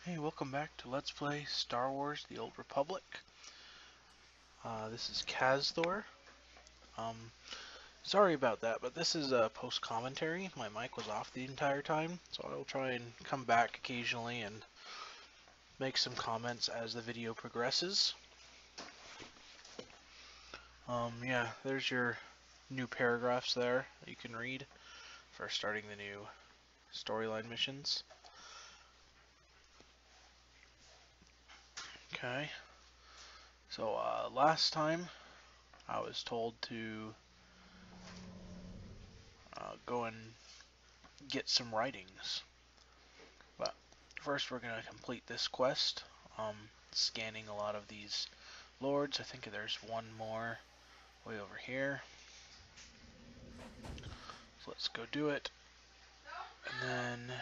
Hey, welcome back to Let's Play Star Wars The Old Republic. This is Kazthor. Um, Sorry about that, but this is a post-commentary. My mic was off the entire time, so I'll try and come back occasionally and make some comments as the video progresses. Yeah, there's your new paragraphs there that you can read for starting the new storyline missions. Okay, so last time I was told to go and get some writings. But first we're going to complete this quest, scanning a lot of these lords. I think there's one more way over here. So let's go do it. And then,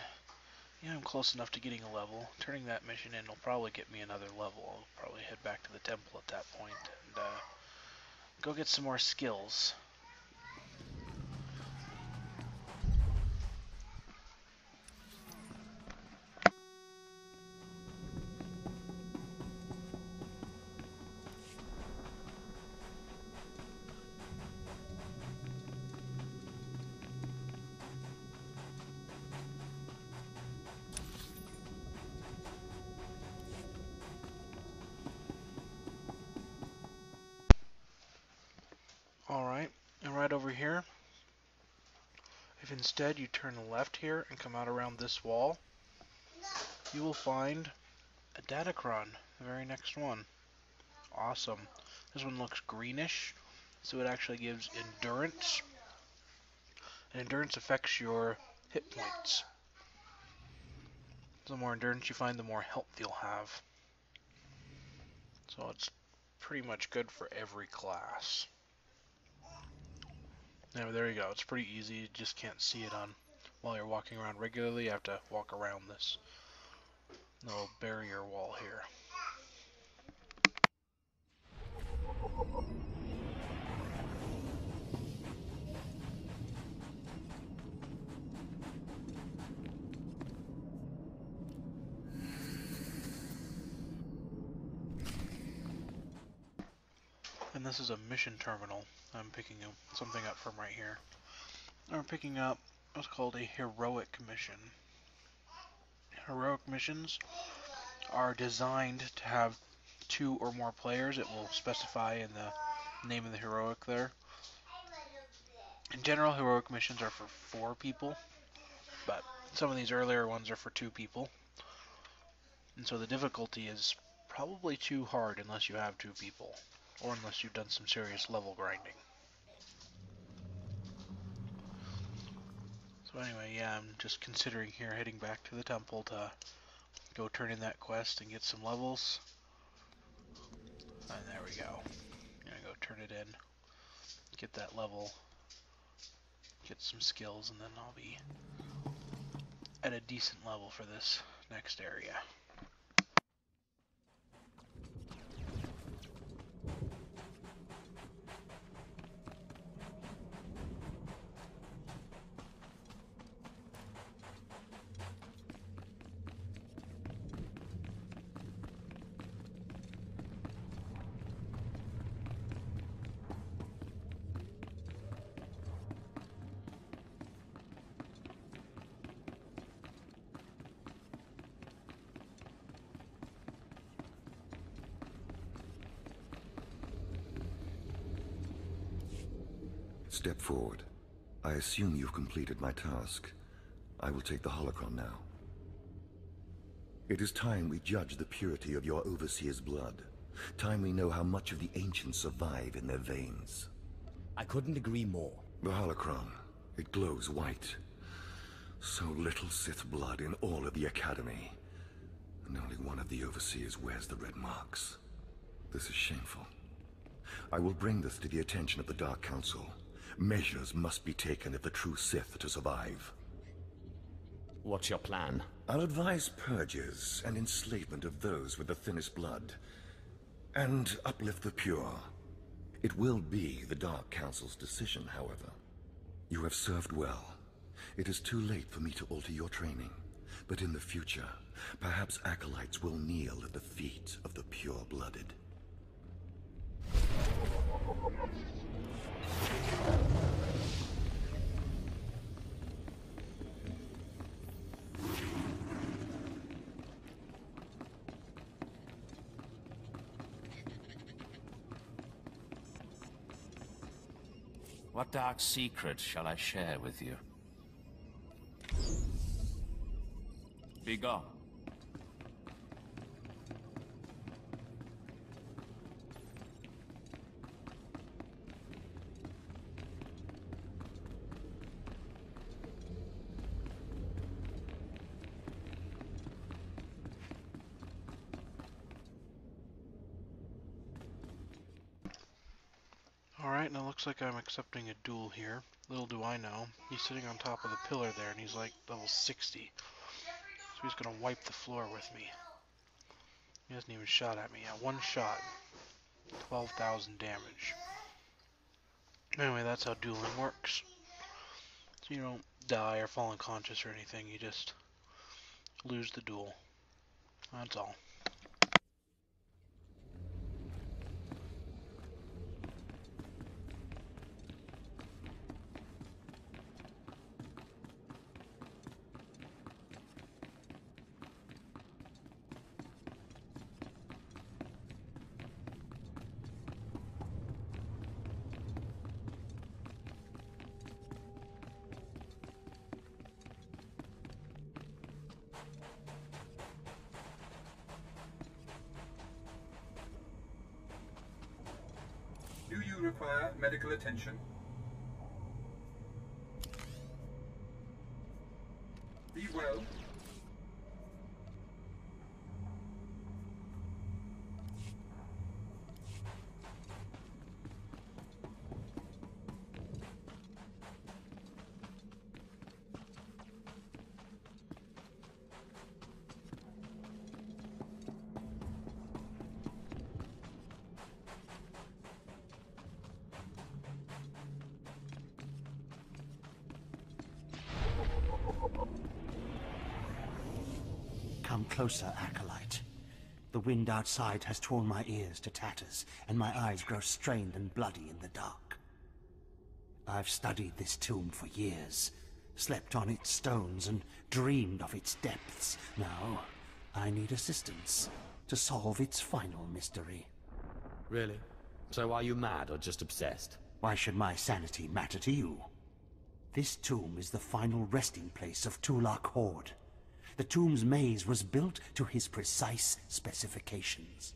yeah, I'm close enough to getting a level. Turning that mission in will probably get me another level. I'll probably head back to the temple at that point and go get some more skills. Alright, and right over here, if instead you turn left here and come out around this wall, you will find a Datacron, the very next one. Awesome. This one looks greenish, so it actually gives endurance. And endurance affects your hit points. The more endurance you find, the more health you'll have. So it's pretty much good for every class. Now there you go, it's pretty easy, you just can't see it on while you're walking around regularly. You have to walk around this little barrier wall here. And this is a mission terminal. I'm picking something up from right here. I'm picking up what's called a heroic mission. Heroic missions are designed to have 2 or more players. It will specify in the name of the heroic there. In general, heroic missions are for 4 people, but some of these earlier ones are for 2 people. And so the difficulty is probably too hard unless you have 2 people, or unless you've done some serious level grinding. So anyway, yeah, I'm just considering here heading back to the temple to go turn in that quest and get some levels. And there we go. I'm gonna go turn it in, get that level, get some skills, and then I'll be at a decent level for this next area. Step forward. I assume you've completed my task. I will take the holocron now. It is time we judge the purity of your overseer's blood. Time we know how much of the ancients survive in their veins. I couldn't agree more. The holocron, it glows white. So little Sith blood in all of the Academy. And only one of the overseers wears the red marks. This is shameful. I will bring this to the attention of the Dark Council. Measures must be taken if the true Sith to survive. What's your plan? I'll advise purges and enslavement of those with the thinnest blood, and uplift the pure. It will be the Dark Council's decision, however. You have served well. It is too late for me to alter your training, But in the future, perhaps acolytes will kneel at the feet of the pure-blooded. What dark secret shall I share with you? Be gone. Alright, now looks like I'm accepting a duel here. Little do I know, he's sitting on top of the pillar there and he's like level 60. So he's gonna wipe the floor with me. He hasn't even shot at me yet. One shot. 12,000 damage. Anyway, that's how dueling works. So you don't die or fall unconscious or anything, you just lose the duel. That's all. Do you require medical attention? Be well. Come closer, Acolyte. The wind outside has torn my ears to tatters, and my eyes grow strained and bloody in the dark. I've studied this tomb for years, slept on its stones, and dreamed of its depths. Now, I need assistance to solve its final mystery. Really? So are you mad or just obsessed? Why should my sanity matter to you? This tomb is the final resting place of Tulak Horde. The tomb's maze was built to his precise specifications.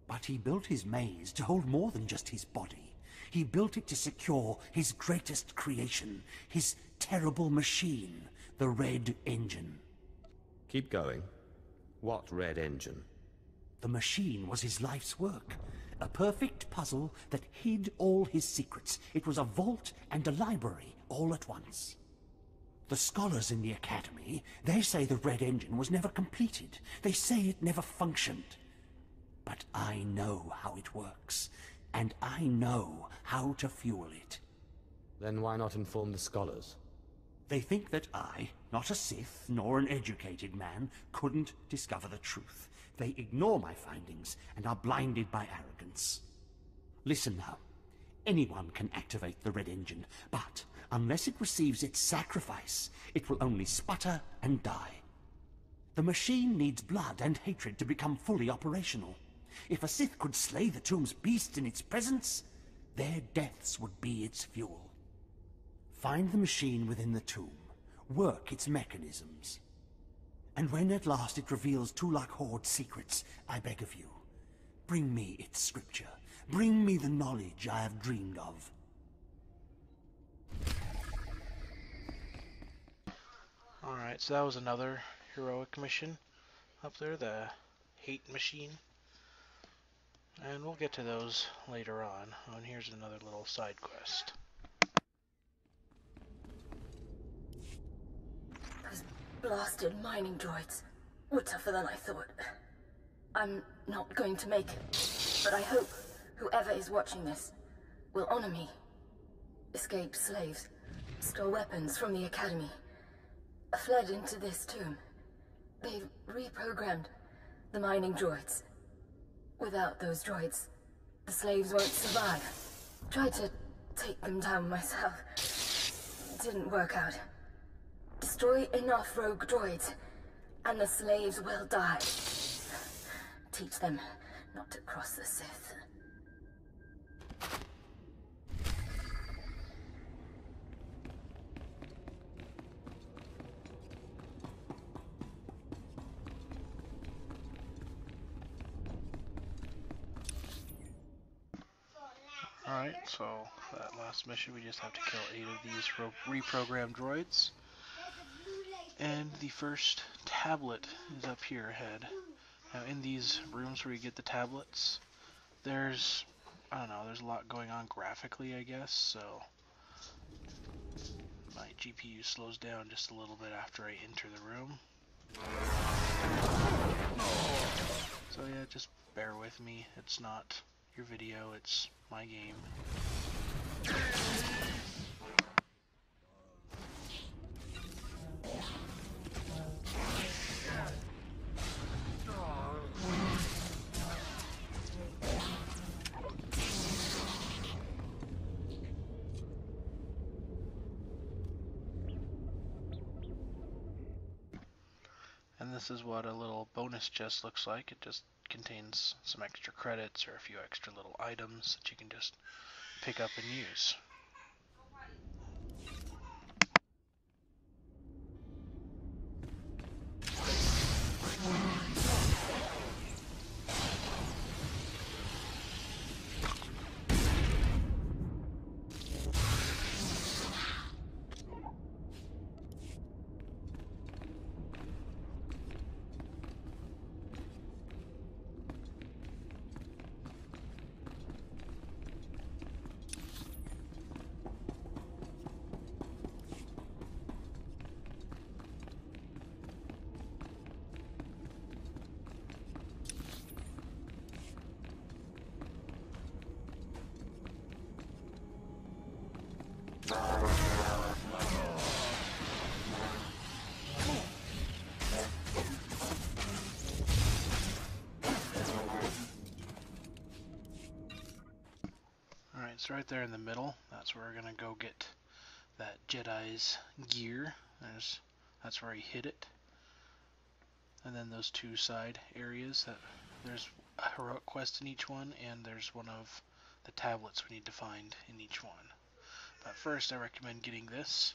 But he built his maze to hold more than just his body. He built it to secure his greatest creation, his terrible machine, the Red Engine. Keep going. What red engine? The machine was his life's work, a perfect puzzle that hid all his secrets. It was a vault and a library all at once. The scholars in the Academy, they say the Red Engine was never completed. They say it never functioned. But I know how it works, and I know how to fuel it. Then why not inform the scholars? They think that I, not a Sith nor an educated man, couldn't discover the truth. They ignore my findings and are blinded by arrogance. Listen now. Anyone can activate the Red Engine, but unless it receives its sacrifice, it will only sputter and die. The machine needs blood and hatred to become fully operational. If a Sith could slay the tomb's beasts in its presence, their deaths would be its fuel. Find the machine within the tomb, work its mechanisms. And when at last it reveals Tulak Horde's secrets, I beg of you, bring me its scripture. Bring me the knowledge I have dreamed of. Alright, so that was another heroic mission up there, the hate machine. And we'll get to those later on. Oh, and here's another little side quest. Those blasted mining droids were tougher than I thought. I'm not going to make it, but I hope whoever is watching this will honor me. Escaped slaves, stole weapons from the Academy, fled into this tomb. reprogrammed the mining droids. Without those droids, the slaves won't survive. Tried to take them down myself. Didn't work out. Destroy enough rogue droids, and the slaves will die. Teach them not to cross the Sith. Alright, so that last mission we just have to kill 8 of these reprogrammed droids. And the first tablet is up here ahead. Now in these rooms where you get the tablets, there's, I don't know, there's a lot going on graphically, I guess, so my GPU slows down just a little bit after I enter the room. So yeah, just bear with me. It's not your video, it's my game. And this is what a little bonus chest looks like. It just contains some extra credits or a few extra little items that you can just pick up and use. Alright, so right there in the middle, that's where we're gonna go get that Jedi's gear. That's where he hid it. And then those two side areas, there's a heroic quest in each one, and there's one of the tablets we need to find in each one. But first I recommend getting this,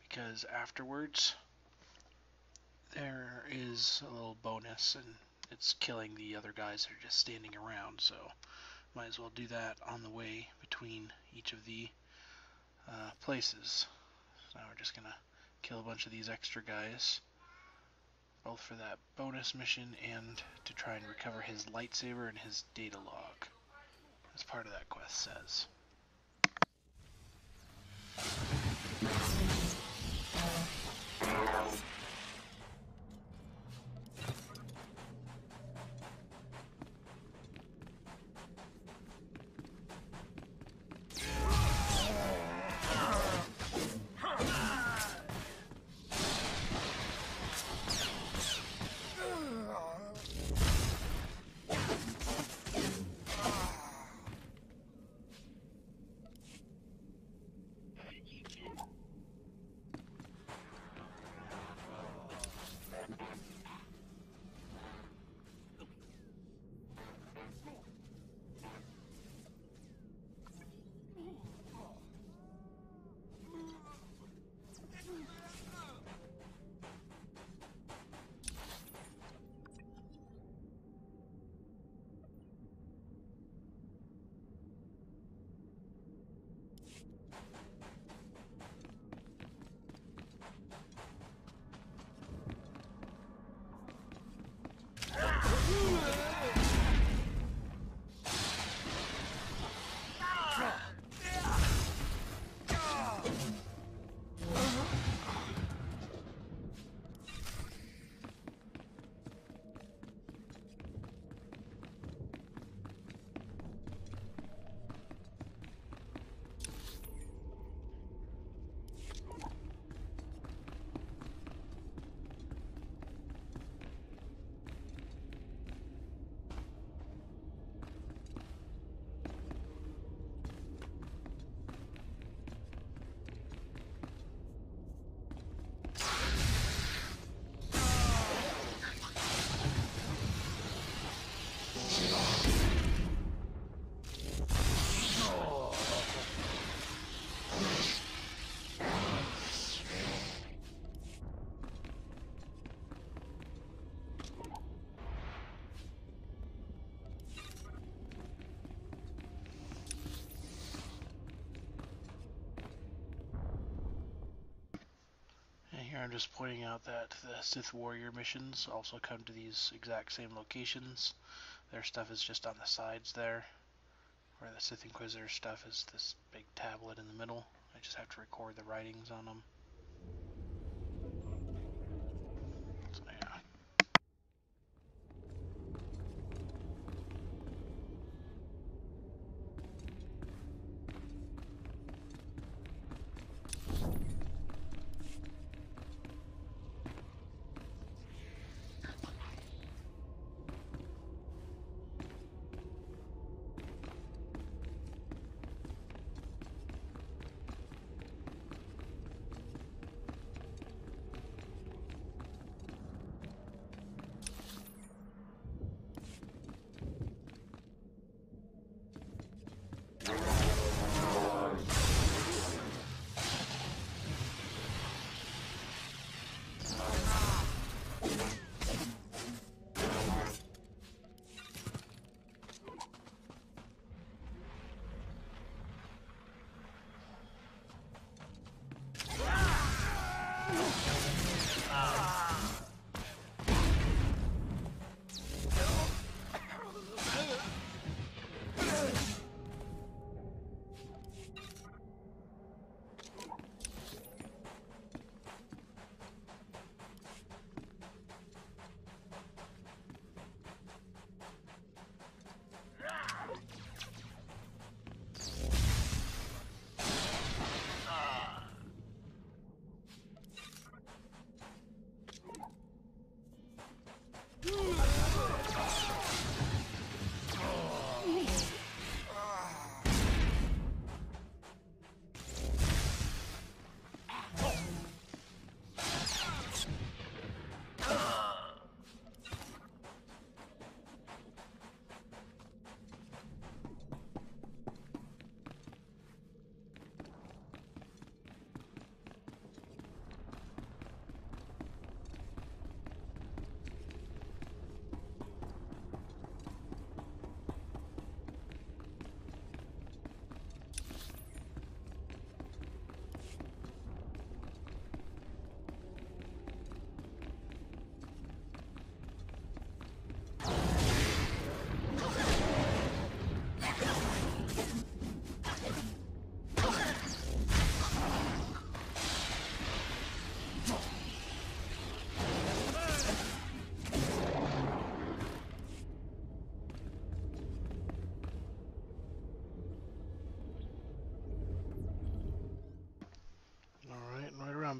because afterwards there is a little bonus, and it's killing the other guys that are just standing around, so might as well do that on the way between each of the places. So now we're just gonna kill a bunch of these extra guys, both for that bonus mission and to try and recover his lightsaber and his data log, as part of that quest says. I'm just pointing out that the Sith Warrior missions also come to these exact same locations. Their stuff is just on the sides there, where the Sith Inquisitor stuff is this big tablet in the middle. I just have to record the writings on them. So yeah.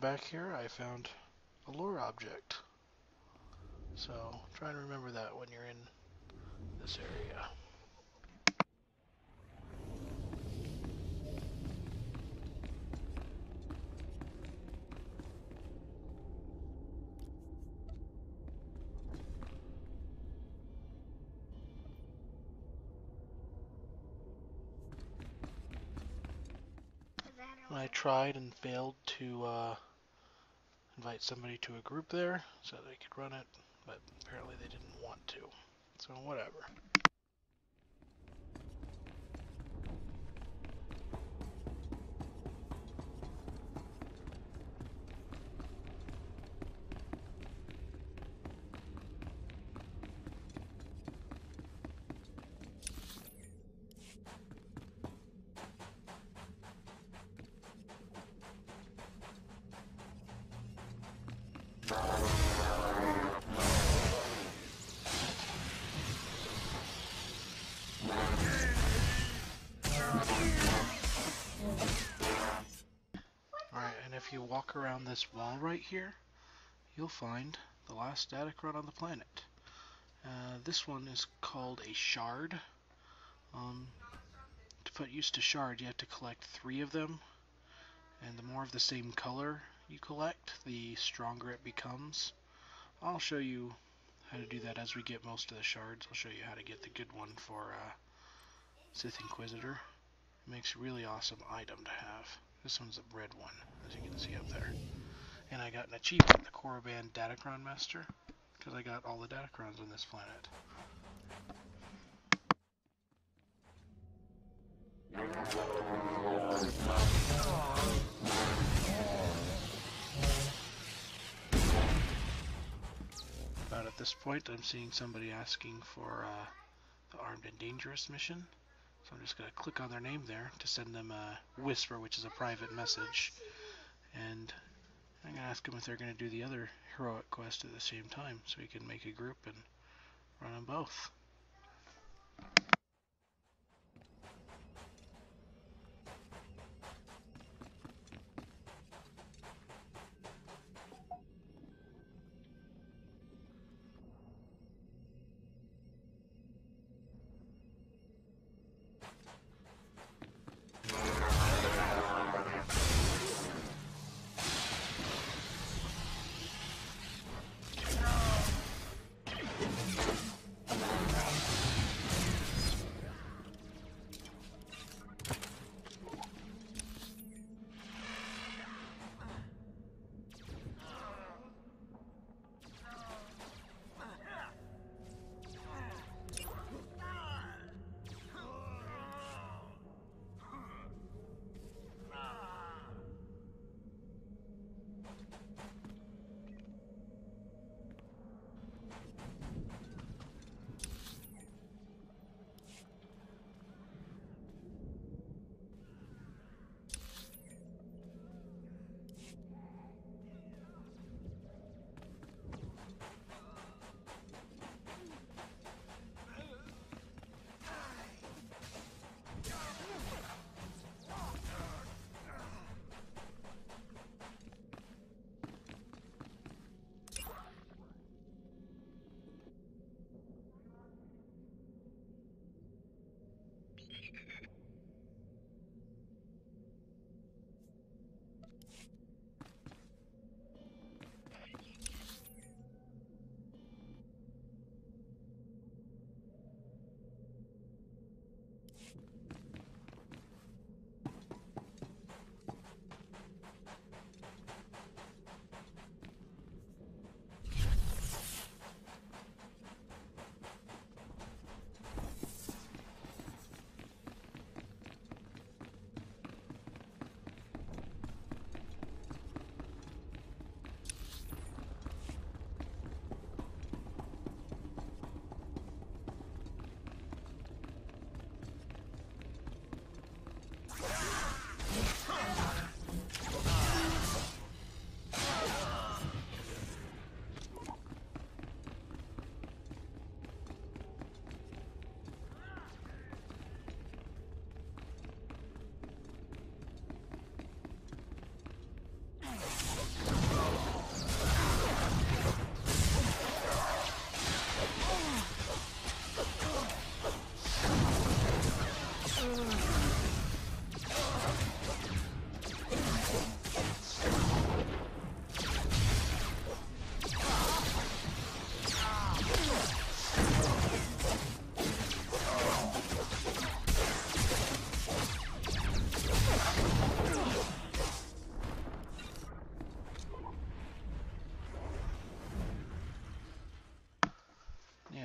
Back here I found a lore object, so try and remember that when you're in this area. I tried and failed to invite somebody to a group there so they could run it, but apparently they didn't want to. So whatever. If you walk around this wall right here, you'll find the last Datacron on the planet. This one is called a shard. To put use to shard, you have to collect 3 of them, and the more of the same color you collect, the stronger it becomes. I'll show you how to do that as we get most of the shards. I'll show you how to get the good one for Sith Inquisitor. It makes a really awesome item to have. This one's a red one, as you can see up there. And I got an achievement, the Korriban Datacron Master, because I got all the Datacrons on this planet. out at this point. I'm seeing somebody asking for the Armed and Dangerous mission. So I'm just going to click on their name there to send them a whisper, which is a private message. And I'm going to ask them if they're going to do the other heroic quest at the same time, so we can make a group and run them both.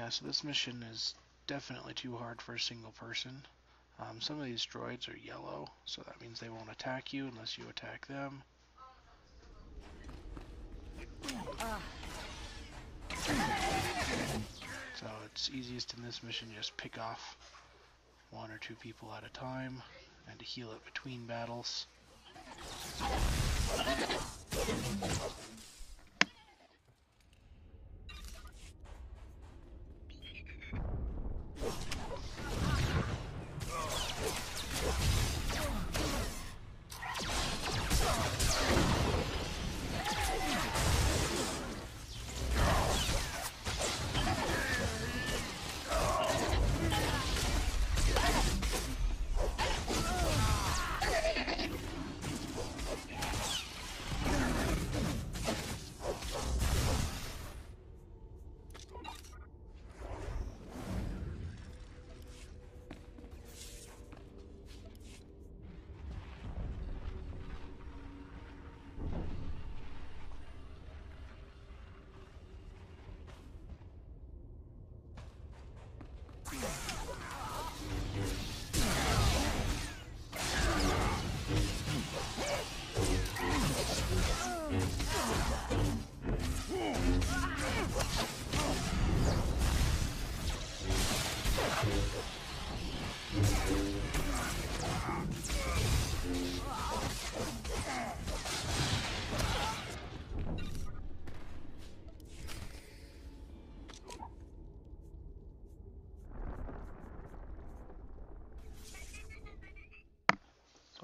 So this mission is definitely too hard for a single person. Some of these droids are yellow, so that means they won't attack you unless you attack them. So it's easiest in this mission just pick off 1 or 2 people at a time and to heal it between battles.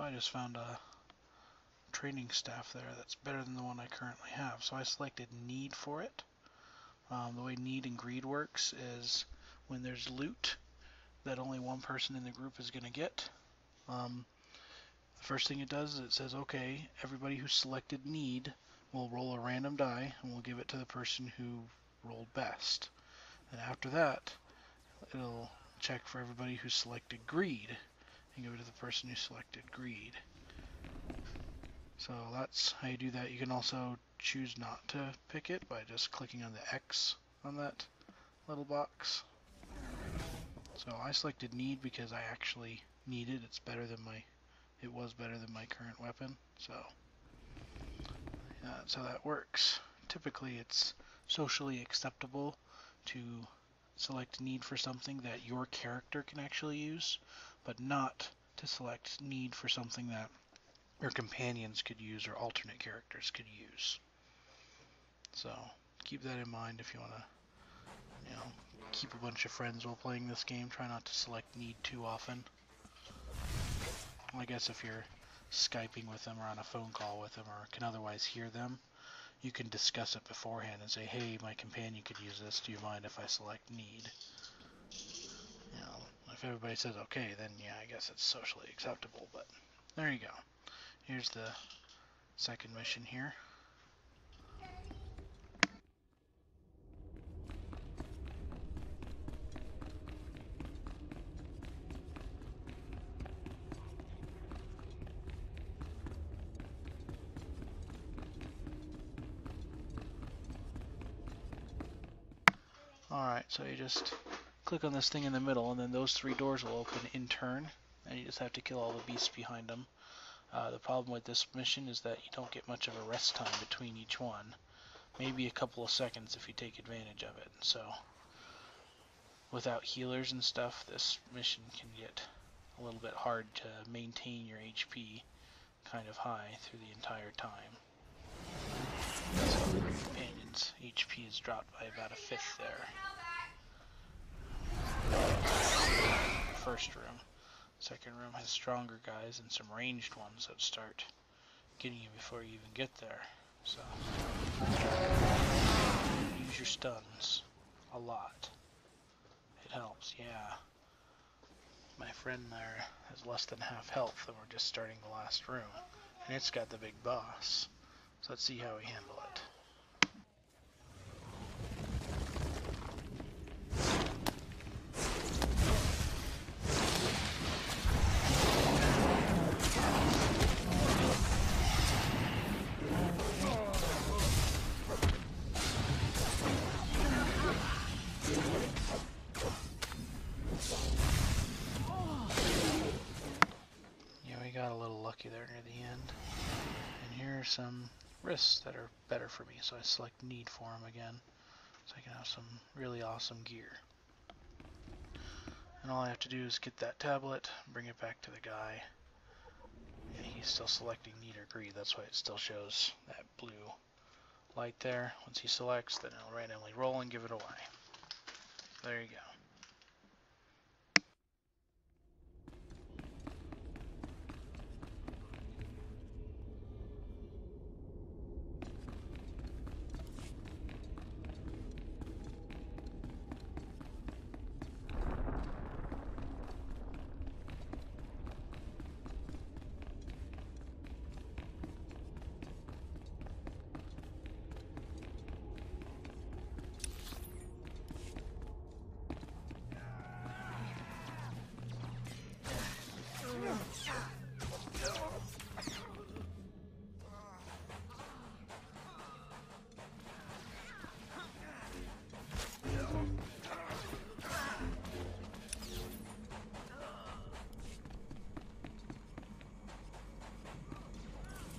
I just found a training staff there that's better than the one I currently have. So I selected need for it. The way need and greed works is when there's loot that only one person in the group is going to get. The first thing it does is it says, okay, everybody who selected need will roll a random die and we'll give it to the person who rolled best. And after that, it'll check for everybody who selected greed and give it to the person who selected greed. So that's how you do that. You can also choose not to pick it by just clicking on the X on that little box. So I selected need because I actually need it. It was better than my current weapon. So that's how that works. Typically it's socially acceptable to select need for something that your character can actually use, but not to select need for something that your companions could use or alternate characters could use. So keep that in mind if you want to, keep a bunch of friends while playing this game. Try not to select need too often. I guess if you're Skyping with them or on a phone call with them or can otherwise hear them, you can discuss it beforehand and say, hey, my companion could use this, do you mind if I select need? If everybody says okay, then yeah, I guess it's socially acceptable, but there you go. Here's the second mission here. Alright, so you just click on this thing in the middle, and then those three doors will open in turn, and you just have to kill all the beasts behind them. The problem with this mission is that you don't get much of a rest time between each one. Maybe a couple of seconds if you take advantage of it. So, without healers and stuff, this mission can get a little bit hard to maintain your HP kind of high through the entire time. So the companion's HP is dropped by about a fifth there. First room. Second room has stronger guys and some ranged ones that start getting you before you even get there. So use your stuns a lot. It helps, yeah. My friend there has less than half health and we're just starting the last room. And it's got the big boss. So let's see how we handle it. Got a little lucky there near the end. And here are some risks that are better for me, so I select need for them again, so I can have some really awesome gear. And all I have to do is get that tablet, bring it back to the guy, and he's still selecting need or greed. That's why it still shows that blue light there. Once he selects, then it'll randomly roll and give it away. There you go.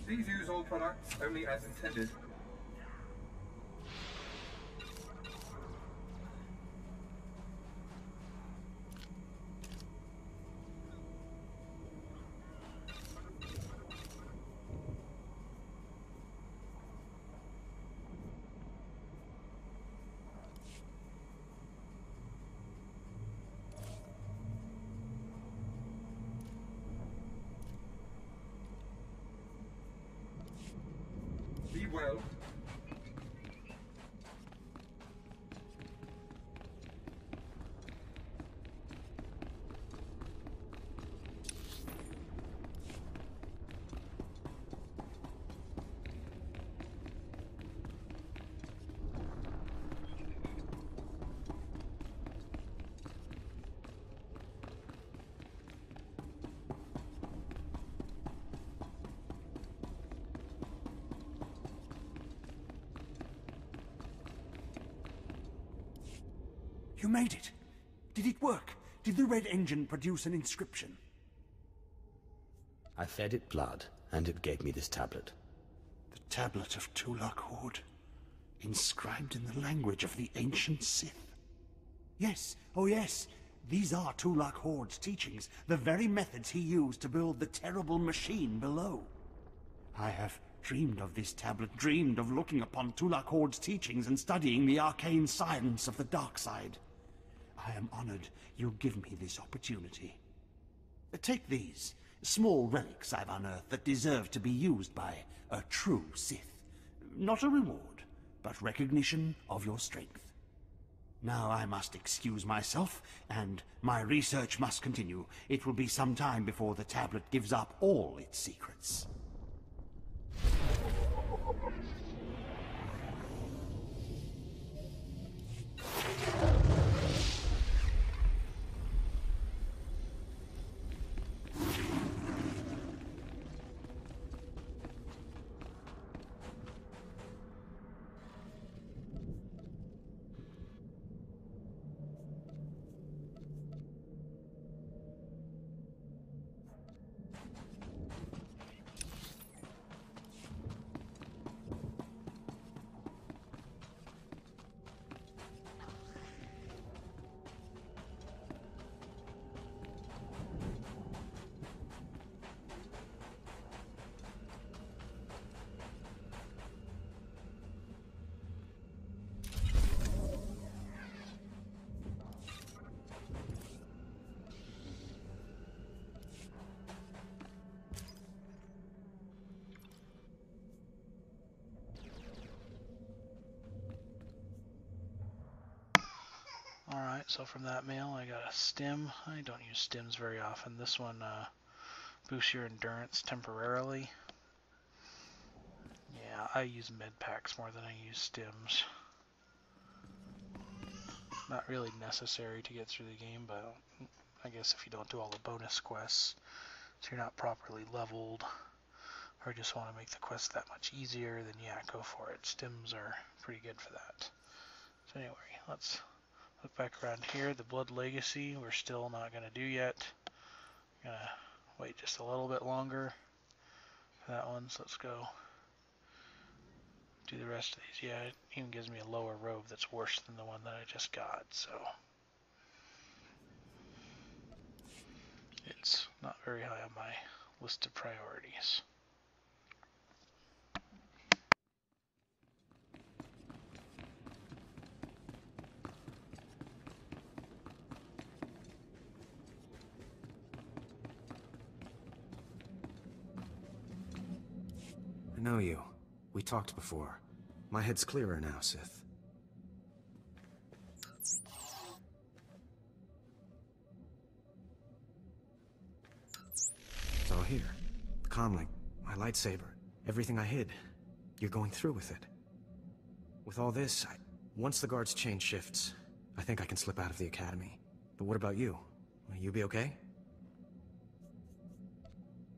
Please use all products only as intended. well? You made it. Did it work? Did the red engine produce an inscription? I fed it blood, and it gave me this tablet. The tablet of Tulak Horde, inscribed in the language of the ancient Sith. Yes, oh yes, these are Tulak Horde's teachings, the very methods he used to build the terrible machine below. I have dreamed of this tablet, dreamed of looking upon Tulak Horde's teachings and studying the arcane science of the dark side. I am honored you give me this opportunity. Take these, small relics I've unearthed that deserve to be used by a true Sith. Not a reward, but recognition of your strength. Now I must excuse myself, and my research must continue. It will be some time before the tablet gives up all its secrets. Alright, so from that mail I got a stim. I don't use stims very often. This one boosts your endurance temporarily. Yeah, I use med packs more than I use stims. Not really necessary to get through the game, but I guess if you don't do all the bonus quests, so you're not properly leveled, or just want to make the quest that much easier, then yeah, go for it. Stims are pretty good for that. So anyway, let's look back around here. The Blood Legacy we're still not going to do yet. Gonna wait just a little bit longer for that one, so let's go do the rest of these. Yeah, it even gives me a lower robe that's worse than the one that I just got, so it's not very high on my list of priorities. I know you. We talked before. My head's clearer now, Sith. It's all here. The comlink, my lightsaber, everything I hid. You're going through with it. With all this, once the guards change shifts, I think I can slip out of the academy. But what about you? Will you be okay?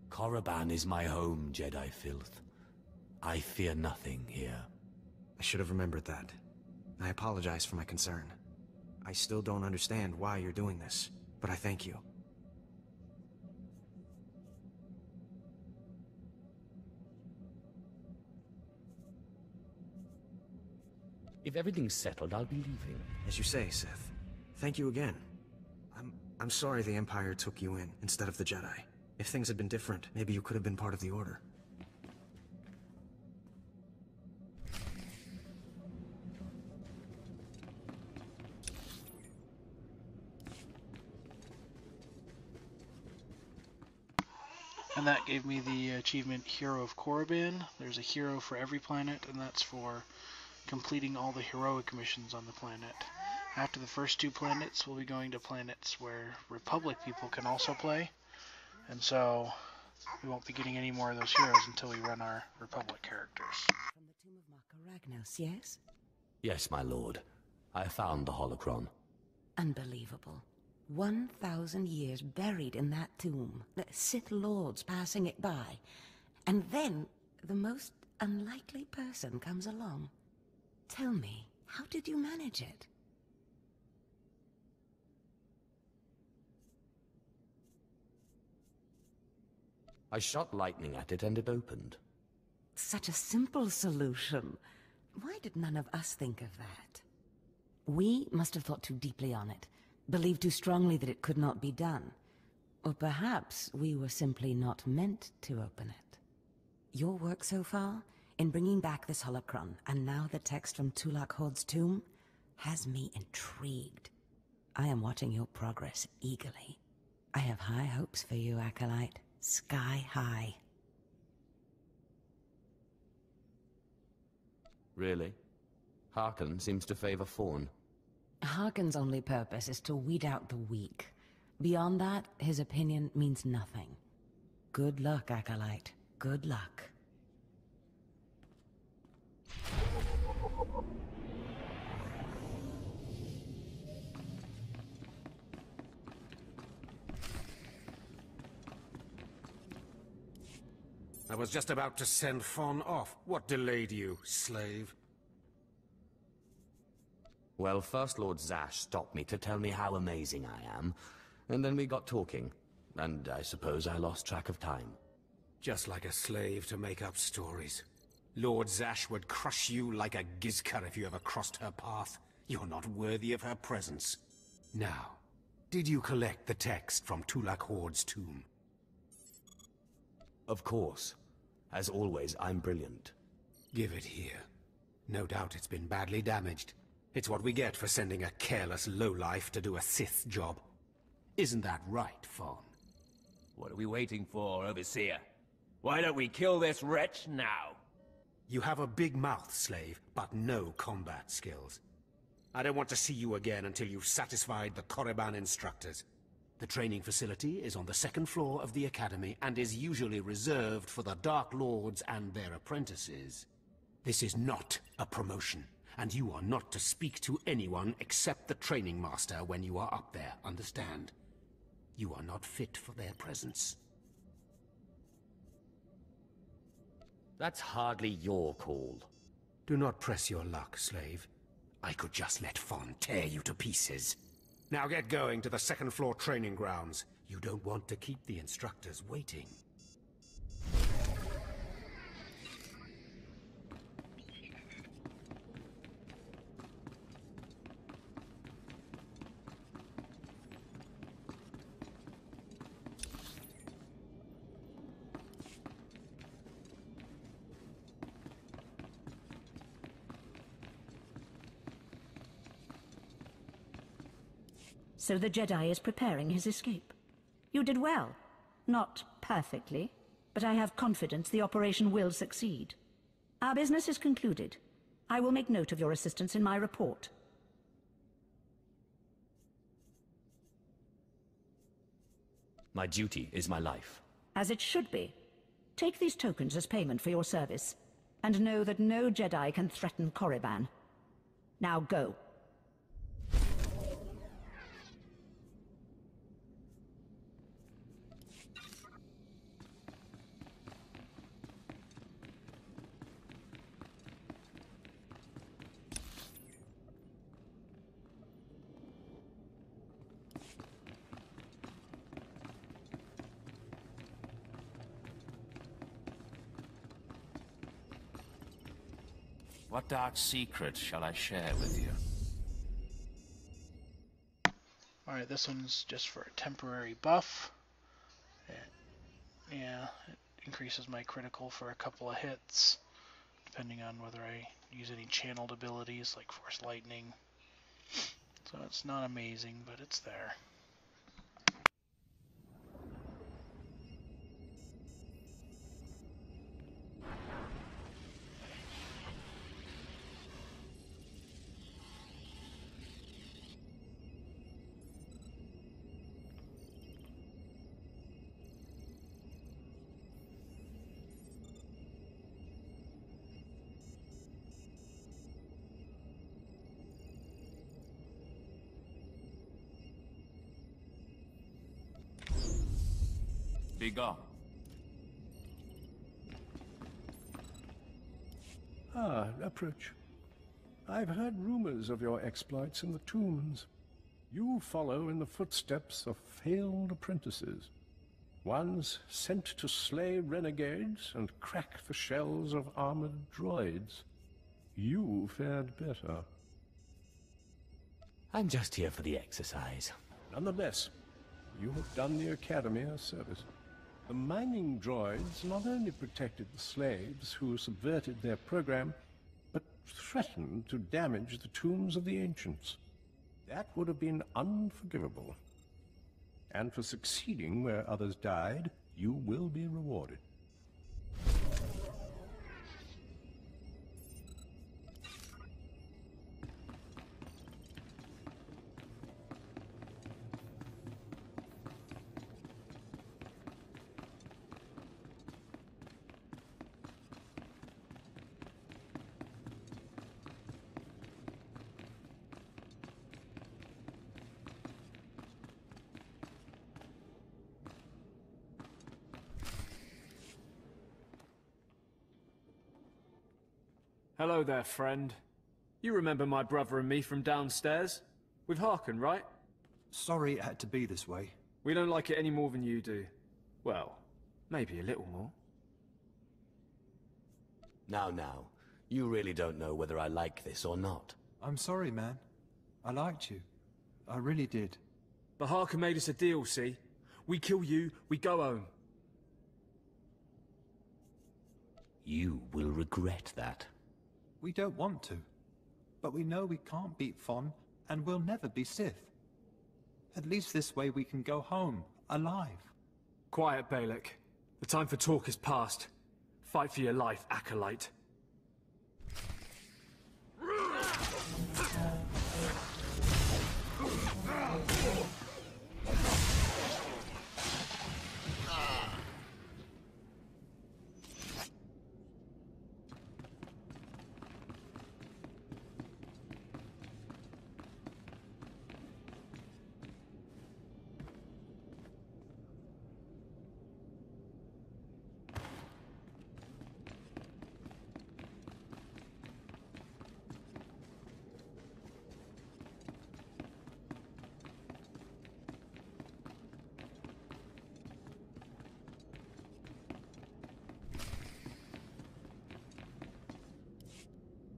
Korriban is my home, Jedi filth. I fear nothing here. I should have remembered that. I apologize for my concern. I still don't understand why you're doing this, but I thank you. If everything's settled, I'll be leaving. As you say, Sith. Thank you again. I'm sorry the Empire took you in instead of the Jedi. If things had been different, maybe you could have been part of the Order. And that gave me the achievement Hero of Korriban. There's a hero for every planet, and that's for completing all the heroic missions on the planet. After the first 2 planets, we'll be going to planets where Republic people can also play. And so we won't be getting any more of those heroes until we run our Republic characters. From the tomb of Marco Ragnos, yes? Yes, my lord. I found the holocron. Unbelievable. 1,000 years buried in that tomb. The Sith Lords passing it by. And then the most unlikely person comes along. Tell me, how did you manage it? I shot lightning at it and it opened. Such a simple solution. Why did none of us think of that? We must have thought too deeply on it, believed too strongly that it could not be done. Or perhaps we were simply not meant to open it. Your work so far, in bringing back this holocron, and now the text from Tulak Hord's tomb, has me intrigued. I am watching your progress eagerly. I have high hopes for you, Acolyte. Sky high. Really? Harkon seems to favor Fawn. Harkon's only purpose is to weed out the weak. Beyond that, his opinion means nothing. Good luck, Acolyte. Good luck. I was just about to send Fawn off. What delayed you, slave? Well, First Lord Zash stopped me to tell me how amazing I am, and then we got talking, and I suppose I lost track of time. Just like a slave to make up stories. Lord Zash would crush you like a Gizkar if you ever crossed her path. You're not worthy of her presence. Now, did you collect the text from Tulak Hord's tomb? Of course. As always, I'm brilliant. Give it here. No doubt it's been badly damaged. It's what we get for sending a careless lowlife to do a Sith job. Isn't that right, Fawn? What are we waiting for, Overseer? Why don't we kill this wretch now? You have a big mouth, slave, but no combat skills. I don't want to see you again until you've satisfied the Korriban instructors. The training facility is on the 2nd floor of the Academy and is usually reserved for the Dark Lords and their apprentices. This is not a promotion, and you are not to speak to anyone except the training master when you are up there, understand? You are not fit for their presence. That's hardly your call. Do not press your luck, slave. I could just let Fawn tear you to pieces. Now get going to the 2nd floor training grounds. You don't want to keep the instructors waiting. So the Jedi is preparing his escape. You did well. Not perfectly, but I have confidence the operation will succeed. Our business is concluded. I will make note of your assistance in my report. My duty is my life. As it should be. Take these tokens as payment for your service, and know that no Jedi can threaten Korriban. Now go. What dark secret shall I share with you? Alright, this one's just for a temporary buff. Yeah, it increases my critical for a couple of hits, depending on whether I use any channeled abilities like Force Lightning. So it's not amazing, but it's there. Be gone. Ah, approach. I've heard rumors of your exploits in the tombs. You follow in the footsteps of failed apprentices. Ones sent to slay renegades and crack the shells of armored droids. You fared better. I'm just here for the exercise. Nonetheless, you have done the Academy a service. The mining droids not only protected the slaves who subverted their program, but threatened to damage the tombs of the ancients. That would have been unforgivable. And for succeeding where others died, you will be rewarded. Hello there, friend. You remember my brother and me from downstairs? With Harkin, right? Sorry it had to be this way. We don't like it any more than you do. Well, maybe a little more. Now, you really don't know whether I like this or not. I'm sorry, man. I liked you. I really did. But Harkin made us a deal, see? We kill you, we go home. You will regret that. We don't want to. But we know we can't beat Fon, and we'll never be Sith. At least this way we can go home, alive. Quiet, Balak. The time for talk is past. Fight for your life, Acolyte.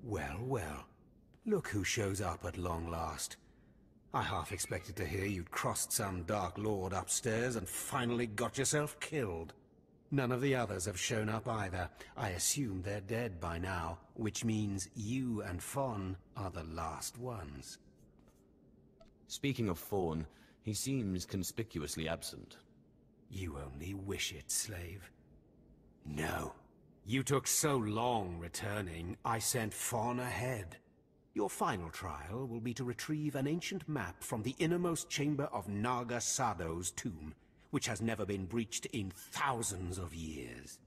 Well, well. Look who shows up at long last. I half expected to hear you'd crossed some Dark Lord upstairs and finally got yourself killed. None of the others have shown up either. I assume they're dead by now, which means you and Fon are the last ones. Speaking of Fawn, he seems conspicuously absent. You only wish it, slave. No. You took so long returning, I sent Fon ahead. Your final trial will be to retrieve an ancient map from the innermost chamber of Naga Sado's tomb, which has never been breached in thousands of years.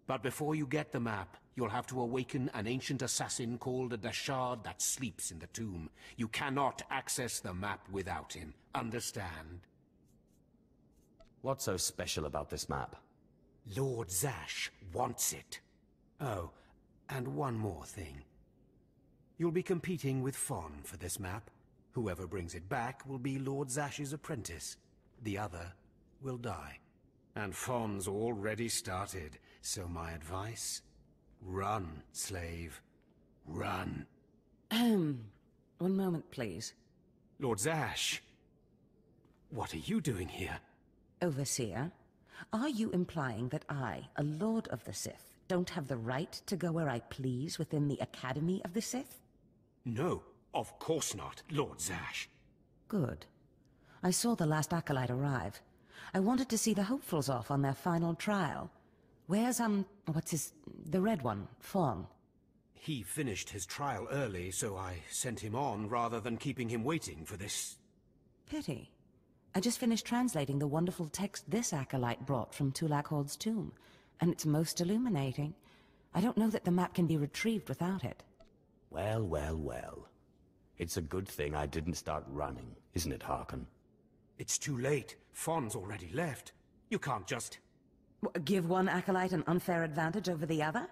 But before you get the map, you'll have to awaken an ancient assassin called a Dashard that sleeps in the tomb. You cannot access the map without him. Understand? What's so special about this map? Lord Zash wants it. Oh, and one more thing. You'll be competing with Fon for this map. Whoever brings it back will be Lord Zash's apprentice. The other will die. And Fon's already started, so my advice? Run, slave. Run. One moment, please. Lord Zash! What are you doing here? Overseer, are you implying that I, a Lord of the Sith, don't have the right to go where I please within the Academy of the Sith? No, of course not, Lord Zash. Good. I saw the last Acolyte arrive. I wanted to see the hopefuls off on their final trial. Where's, the red one, Fon? He finished his trial early, so I sent him on rather than keeping him waiting for this. Pity. I just finished translating the wonderful text this Acolyte brought from Tulak Hord's tomb, and it's most illuminating. I don't know that the map can be retrieved without it. Well, well, well. It's a good thing I didn't start running, isn't it, Harkin? It's too late. Fon's already left. You can't just... Give one acolyte an unfair advantage over the other?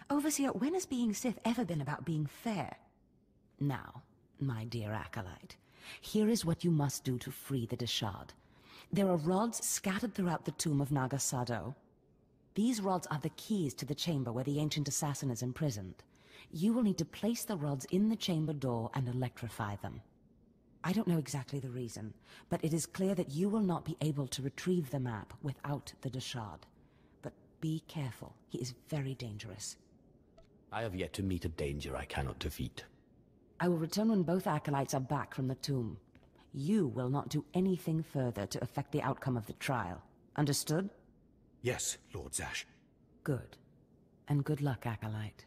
Overseer, when has being Sith ever been about being fair? Now, my dear acolyte, here is what you must do to free the Deshad. There are rods scattered throughout the tomb of Naga Sado. These rods are the keys to the chamber where the ancient assassin is imprisoned. You will need to place the rods in the chamber door and electrify them. I don't know exactly the reason, but it is clear that you will not be able to retrieve the map without the Deshad. But be careful. He is very dangerous. I have yet to meet a danger I cannot defeat. I will return when both acolytes are back from the tomb. You will not do anything further to affect the outcome of the trial. Understood? Yes, Lord Zash. Good. And good luck, acolyte.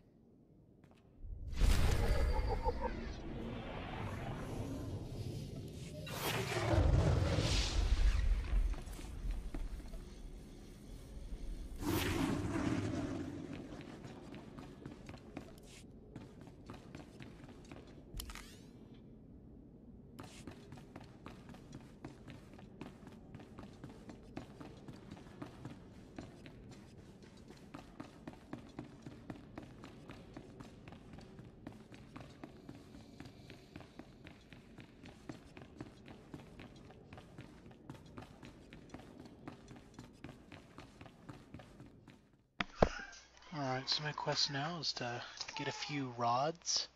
Alright, so my quest now is to get a few rods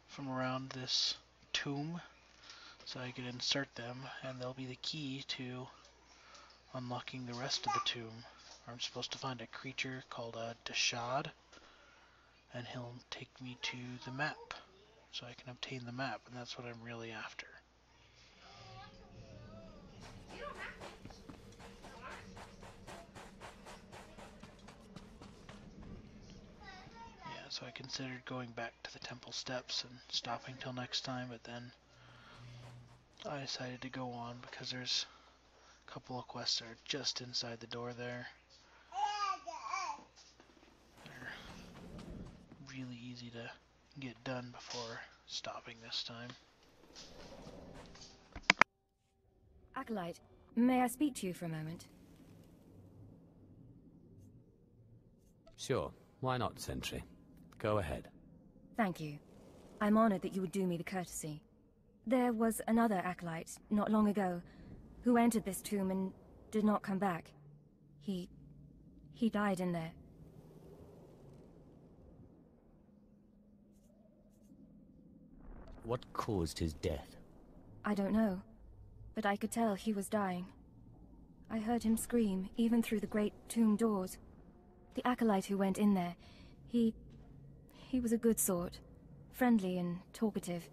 from around this tomb so I can insert them, and they'll be the key to unlocking the rest of the tomb. I'm supposed to find a creature called a Deshad, and he'll take me to the map so I can obtain the map, and that's what I'm really after. So I considered going back to the temple steps and stopping till next time, but then I decided to go on because there's a couple of quests that are just inside the door there. They're really easy to get done before stopping this time. Acolyte, may I speak to you for a moment? Sure, why not, Sentry? Go ahead. Thank you. I'm honored that you would do me the courtesy. There was another acolyte, not long ago, who entered this tomb and did not come back. He died in there. What caused his death? I don't know, but I could tell he was dying. I heard him scream, even through the great tomb doors. The acolyte who went in there, he was a good sort, friendly and talkative.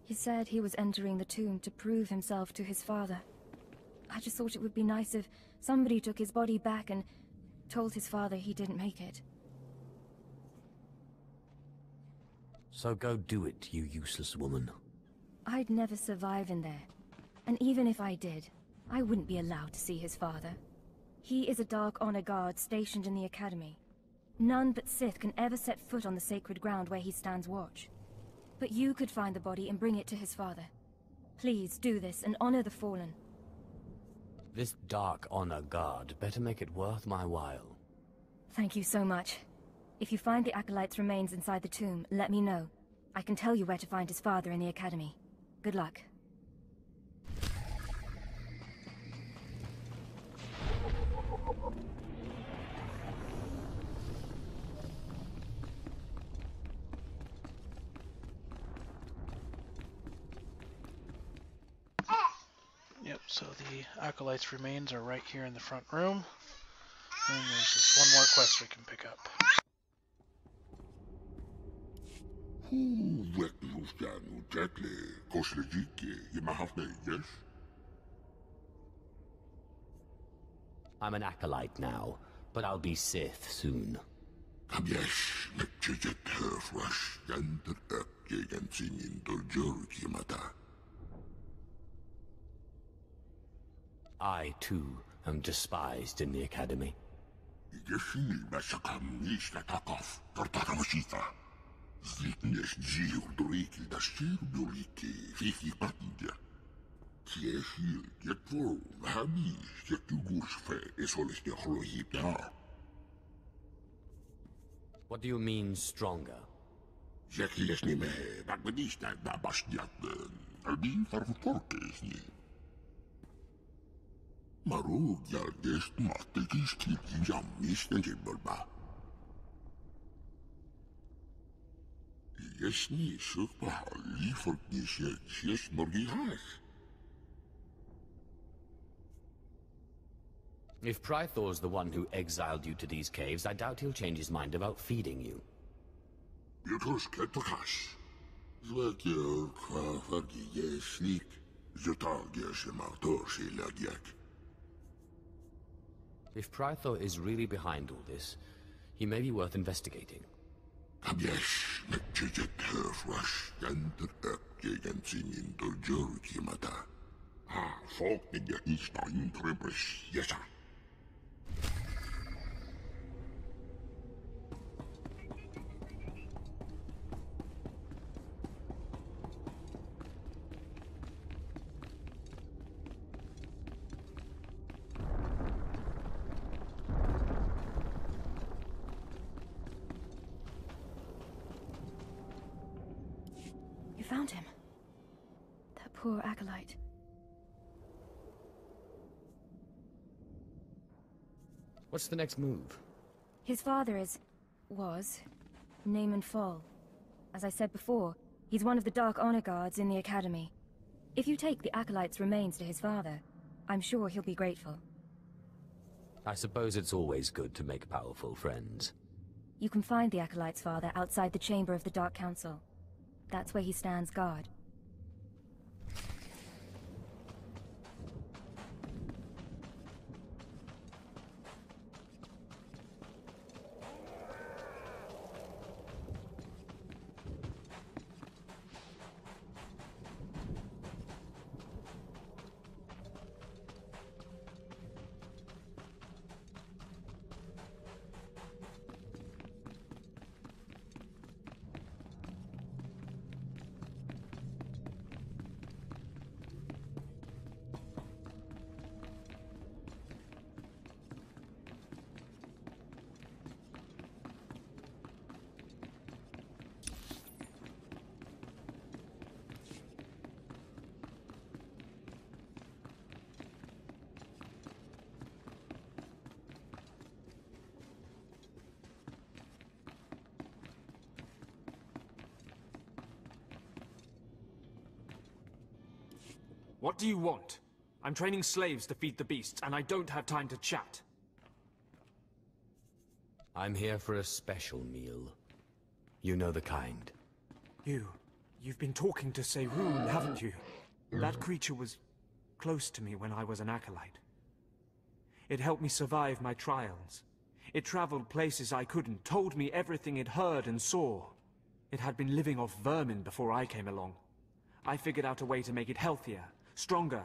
He said he was entering the tomb to prove himself to his father. I just thought it would be nice if somebody took his body back and told his father he didn't make it. So go do it, you useless woman. I'd never survive in there. And even if I did, I wouldn't be allowed to see his father. He is a Dark Honor Guard stationed in the Academy. None but Sith can ever set foot on the sacred ground where he stands watch. But you could find the body and bring it to his father. Please do this and honor the fallen. This Dark Honor Guard better make it worth my while. Thank you so much. If you find the Acolyte's remains inside the tomb, let me know. I can tell you where to find his father in the Academy. Good luck. Yep, so the Acolyte's remains are right here in the front room. And there's just one more quest we can pick up. I'm an Acolyte now, but I'll be Sith soon. I, too, am despised in the Academy. What do you mean, stronger? If Prythor's the one who exiled you to these caves, I doubt he'll change his mind about feeding you. If Prythor is really behind all this, he may be worth investigating. You found him. That poor acolyte. What's the next move? His father was Naaman Fall. As I said before, he's one of the Dark Honor Guards in the Academy. If you take the acolyte's remains to his father, I'm sure he'll be grateful. I suppose it's always good to make powerful friends. You can find the acolyte's father outside the chamber of the Dark Council. That's where he stands guard. What do you want? I'm training slaves to feed the beasts, and I don't have time to chat. I'm here for a special meal. You know the kind. You've been talking to Seirun, haven't you? That creature was close to me when I was an acolyte. It helped me survive my trials. It traveled places I couldn't, told me everything it heard and saw. It had been living off vermin before I came along. I figured out a way to make it healthier, stronger.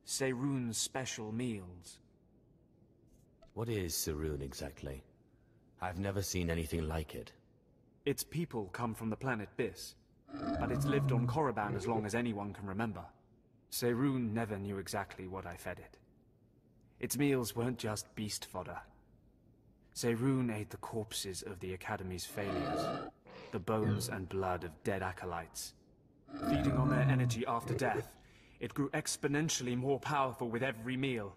Seirun's special meals. What is Seirun exactly? I've never seen anything like it. Its people come from the planet Biss, but it's lived on Korriban as long as anyone can remember. Seirun never knew exactly what I fed it. Its meals weren't just beast fodder. Seirun ate the corpses of the Academy's failures, the bones and blood of dead acolytes. Feeding on their energy after death, it grew exponentially more powerful with every meal,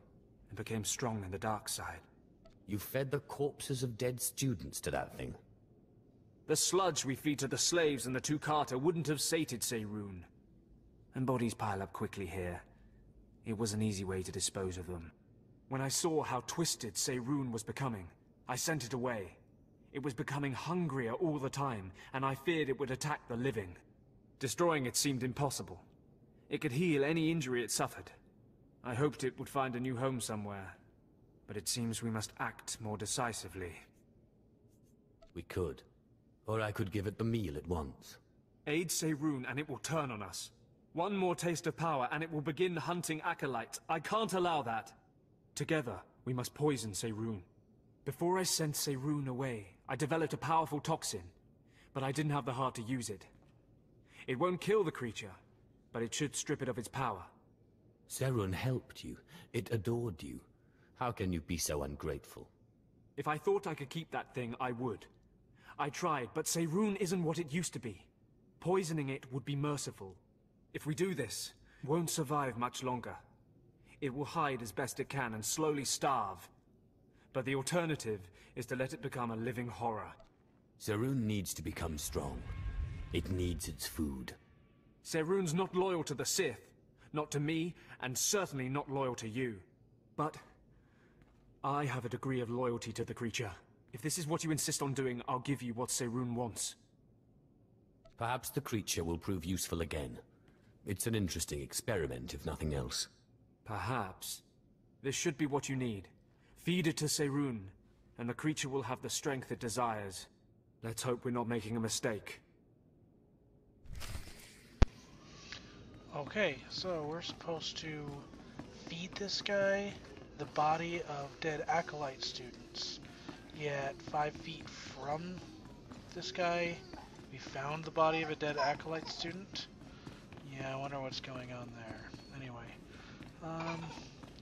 and became strong in the dark side. You fed the corpses of dead students to that thing? The sludge we feed to the slaves and the two-carter wouldn't have sated Seirun. And bodies pile up quickly here. It was an easy way to dispose of them. When I saw how twisted Seirun was becoming, I sent it away. It was becoming hungrier all the time, and I feared it would attack the living. Destroying it seemed impossible. It could heal any injury it suffered. I hoped it would find a new home somewhere, but it seems we must act more decisively. We could. Or I could give it the meal at once. Aid Seirun and it will turn on us. One more taste of power and it will begin hunting acolytes. I can't allow that. Together, we must poison Seirun. Before I sent Seirun away, I developed a powerful toxin, but I didn't have the heart to use it. It won't kill the creature, but it should strip it of its power. Serun helped you. It adored you. How can you be so ungrateful? If I thought I could keep that thing, I would. I tried, but Serun isn't what it used to be. Poisoning it would be merciful. If we do this, it won't survive much longer. It will hide as best it can and slowly starve. But the alternative is to let it become a living horror. Serun needs to become strong. It needs its food. Serun's not loyal to the Sith. Not to me, and certainly not loyal to you. But I have a degree of loyalty to the creature. If this is what you insist on doing, I'll give you what Serun wants. Perhaps the creature will prove useful again. It's an interesting experiment, if nothing else. Perhaps. This should be what you need. Feed it to Serun, and the creature will have the strength it desires. Let's hope we're not making a mistake. Okay, so we're supposed to feed this guy the body of dead Acolyte students. Yet 5 feet from this guy, we found the body of a dead Acolyte student. Yeah, I wonder what's going on there. Anyway, yeah,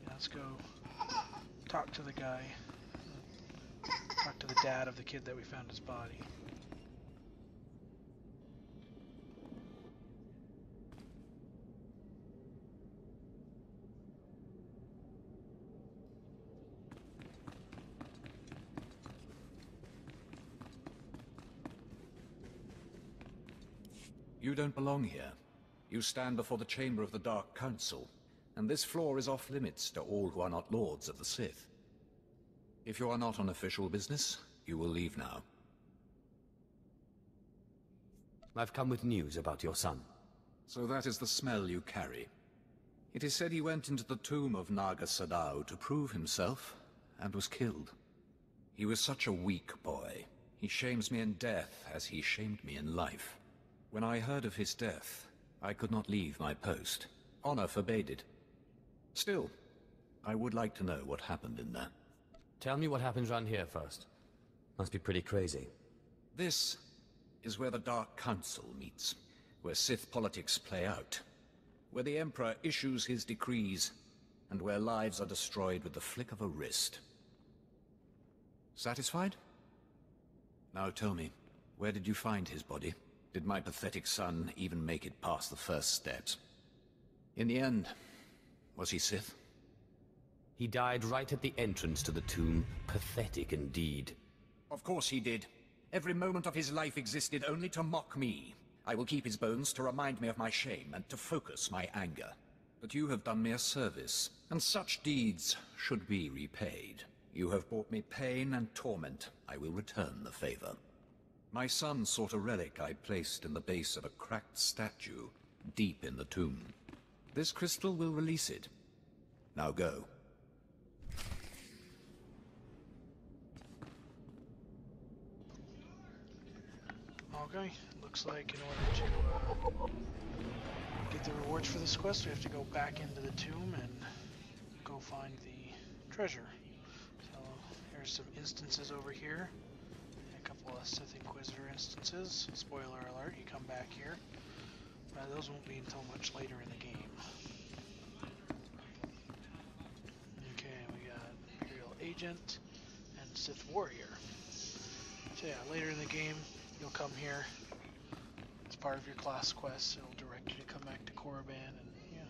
let's go talk to the guy. Talk to the dad of the kid that we found his body. You don't belong here. You stand before the chamber of the Dark Council, and this floor is off-limits to all who are not lords of the Sith. If you are not on official business, you will leave now. I've come with news about your son. So that is the smell you carry. It is said he went into the tomb of Naga Sadao to prove himself, and was killed. He was such a weak boy. He shames me in death as he shamed me in life. When I heard of his death, I could not leave my post. Honor forbade it. Still, I would like to know what happened in there. Tell me what happens around here first. Must be pretty crazy. This is where the Dark Council meets, where Sith politics play out, where the Emperor issues his decrees, and where lives are destroyed with the flick of a wrist. Satisfied? Now tell me, where did you find his body? Did my pathetic son even make it past the first steps? In the end, was he Sith? He died right at the entrance to the tomb. Pathetic indeed. Of course he did. Every moment of his life existed only to mock me. I will keep his bones to remind me of my shame and to focus my anger. But you have done me a service, and such deeds should be repaid. You have brought me pain and torment. I will return the favor. My son sought a relic I placed in the base of a cracked statue, deep in the tomb. This crystal will release it. Now go. Okay, looks like in order to get the rewards for this quest, we have to go back into the tomb and go find the treasure. So here's some instances over here. A couple of Sith Inquisitor instances. Spoiler alert, you come back here. But those won't be until much later in the game. Okay, we got Imperial Agent and Sith Warrior. So yeah, later in the game, you'll come here. It's part of your class quest. It'll direct you to come back to Korriban and yeah,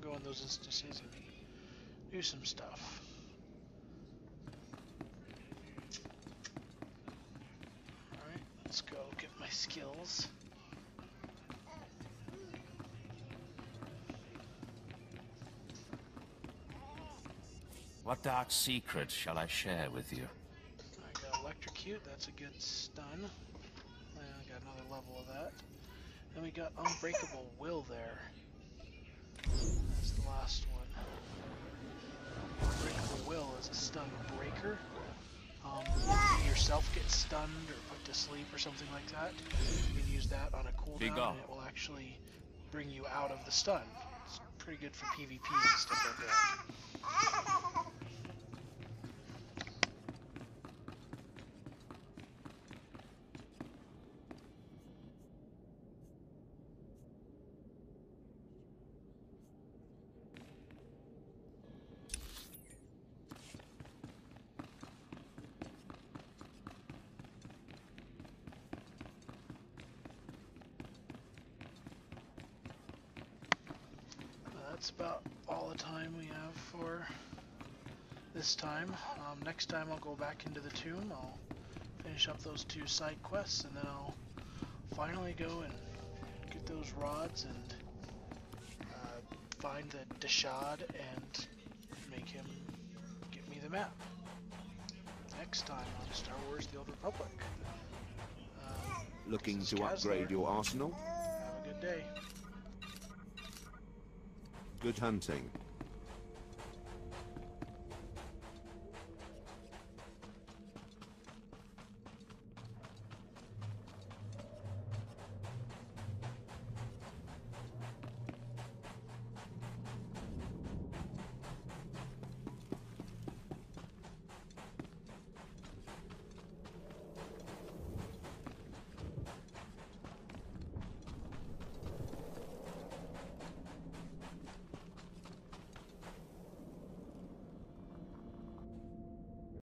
go in those instances and do some stuff. Alright, let's go get my skills. What dark secret shall I share with you? I got Electrocute, that's a good stun. I got another level of that. And we got Unbreakable Will there. That's the last one. Unbreakable Will is a stun breaker. If you yourself get stunned or put to sleep or something like that, you can use that on a cooldown and it will actually bring you out of the stun. It's pretty good for PvP and stuff like that. that's about all the time we have for this time. Next time I'll go back into the tomb, I'll finish up those 2 side quests, and then I'll finally go and get those rods and find the Deshad and make him get me the map. Next time on Star Wars The Old Republic. Looking to upgrade your arsenal? Have a good day. Good hunting.